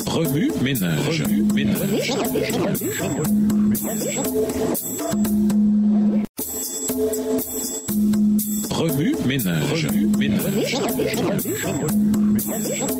Remue ménage. Remue ménage.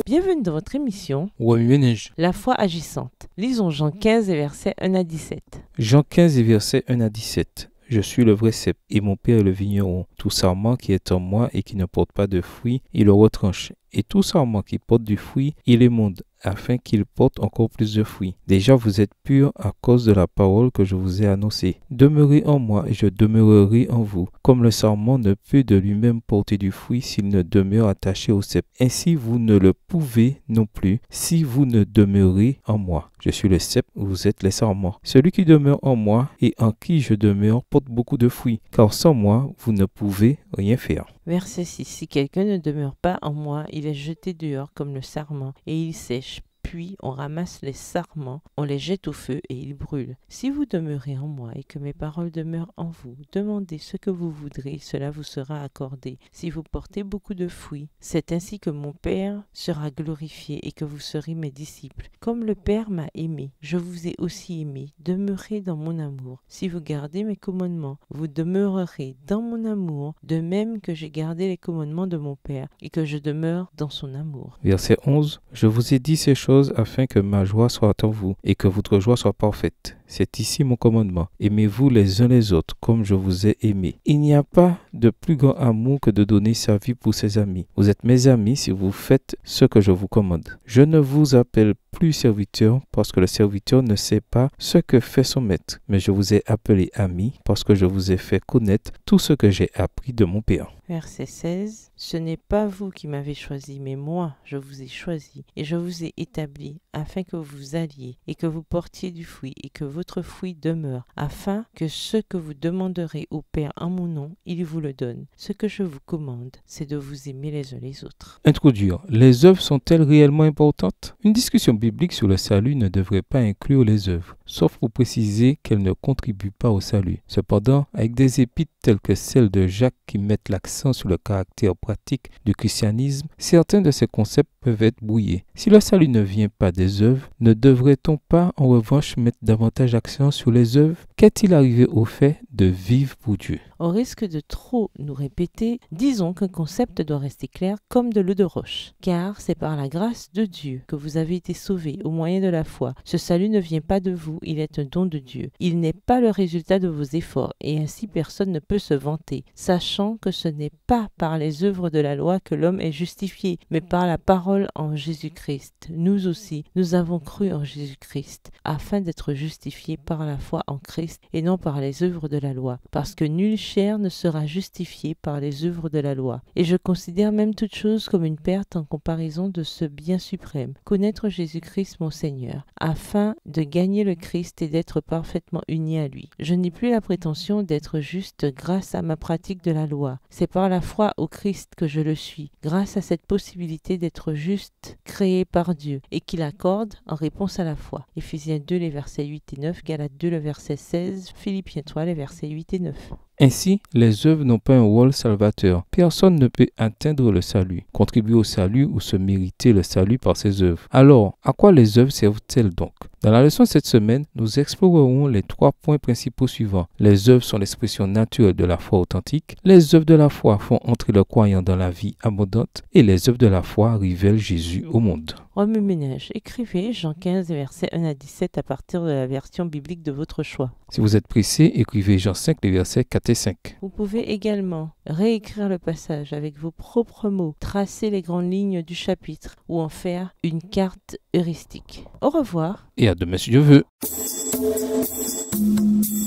Bienvenue dans votre émission Remue ménage. La foi agissante. Lisons Jean 15 et versets 1 à 17. Jean 15 et versets 1 à 17. Je suis le vrai cep, et mon père est le vigneron. Tout sarment qui est en moi et qui ne porte pas de fruits, il le retranche. Et tout sarment qui porte du fruit, il émonde, afin qu'il porte encore plus de fruits. Déjà vous êtes purs à cause de la parole que je vous ai annoncée. Demeurez en moi et je demeurerai en vous. Comme le sarment ne peut de lui-même porter du fruit s'il ne demeure attaché au cep. Ainsi vous ne le pouvez non plus si vous ne demeurez en moi. Je suis le cep, vous êtes les sarments. Celui qui demeure en moi et en qui je demeure porte beaucoup de fruits, car sans moi vous ne pouvez rien faire. Verset 6. Si quelqu'un ne demeure pas en moi, il est jeté dehors comme le sarment, et il sèche. Puis on ramasse les sarments, on les jette au feu et ils brûlent. Si vous demeurez en moi et que mes paroles demeurent en vous, demandez ce que vous voudrez, cela vous sera accordé. Si vous portez beaucoup de fruits, c'est ainsi que mon Père sera glorifié et que vous serez mes disciples. Comme le Père m'a aimé, je vous ai aussi aimé. Demeurez dans mon amour. Si vous gardez mes commandements, vous demeurerez dans mon amour, de même que j'ai gardé les commandements de mon Père et que je demeure dans son amour. Verset 11. Je vous ai dit ces choses afin que ma joie soit en vous et que votre joie soit parfaite. C'est ici mon commandement. Aimez-vous les uns les autres comme je vous ai aimé. Il n'y a pas de plus grand amour que de donner sa vie pour ses amis. Vous êtes mes amis si vous faites ce que je vous commande. Je ne vous appelle plus serviteur parce que le serviteur ne sait pas ce que fait son maître, mais je vous ai appelé ami parce que je vous ai fait connaître tout ce que j'ai appris de mon Père. Verset 16. Ce n'est pas vous qui m'avez choisi, mais moi, je vous ai choisi et je vous ai établi afin que vous alliez et que vous portiez du fruit et que votre fruit demeure, afin que ce que vous demanderez au Père en mon nom, il vous le donne. Ce que je vous commande, c'est de vous aimer les uns les autres. Introduire. Les œuvres sont-elles réellement importantes? Une discussion biblique sur le salut ne devrait pas inclure les œuvres, sauf pour préciser qu'elles ne contribuent pas au salut. Cependant, avec des épîtres telles que celle de Jacques qui mettent l'accent sur le caractère pratique du christianisme, certains de ces concepts peuvent être brouillés. Si le salut ne vient pas des œuvres, ne devrait-on pas en revanche mettre davantage d'accent sur les œuvres? Qu'est-il arrivé au fait de vivre pour Dieu? Au risque de trop nous répéter, disons qu'un concept doit rester clair comme de l'eau de roche. Car c'est par la grâce de Dieu que vous avez été sauvés au moyen de la foi. Ce salut ne vient pas de vous, il est un don de Dieu. Il n'est pas le résultat de vos efforts et ainsi personne ne peut se vanter, sachant que ce n'est pas par les œuvres de la loi que l'homme est justifié, mais par la parole en Jésus-Christ. Nous aussi, nous avons cru en Jésus-Christ, afin d'être justifiés par la foi en Christ et non par les œuvres de la loi, parce que nulle chair ne sera justifiée par les œuvres de la loi. Et je considère même toute chose comme une perte en comparaison de ce bien suprême, connaître Jésus-Christ mon Seigneur, afin de gagner le Christ et d'être parfaitement uni à lui. Je n'ai plus la prétention d'être juste grâce à ma pratique de la loi. C'est par la foi au Christ que je le suis, grâce à cette possibilité d'être juste créé par Dieu et qu'il accorde en réponse à la foi. Éphésiens 2, les versets 8 et 9, Galates 2, le verset 16, Philippiens 3, les versets 8 et 9. Ainsi, les œuvres n'ont pas un rôle salvateur. Personne ne peut atteindre le salut, contribuer au salut ou se mériter le salut par ses œuvres. Alors, à quoi les œuvres servent-elles donc? Dans la leçon de cette semaine, nous explorerons les 3 points principaux suivants. Les œuvres sont l'expression naturelle de la foi authentique. Les œuvres de la foi font entrer le croyant dans la vie abondante. Et les œuvres de la foi révèlent Jésus au monde. Remue ménage. Écrivez Jean 15, versets 1 à 17 à partir de la version biblique de votre choix. Si vous êtes pressé, écrivez Jean 5, les versets 4 et 5. Vous pouvez également réécrire le passage avec vos propres mots, tracer les grandes lignes du chapitre ou en faire une carte heuristique. Au revoir. Et à demain si Dieu veut.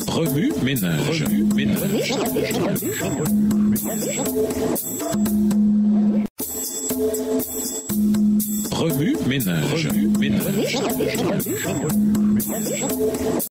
Remue ménage.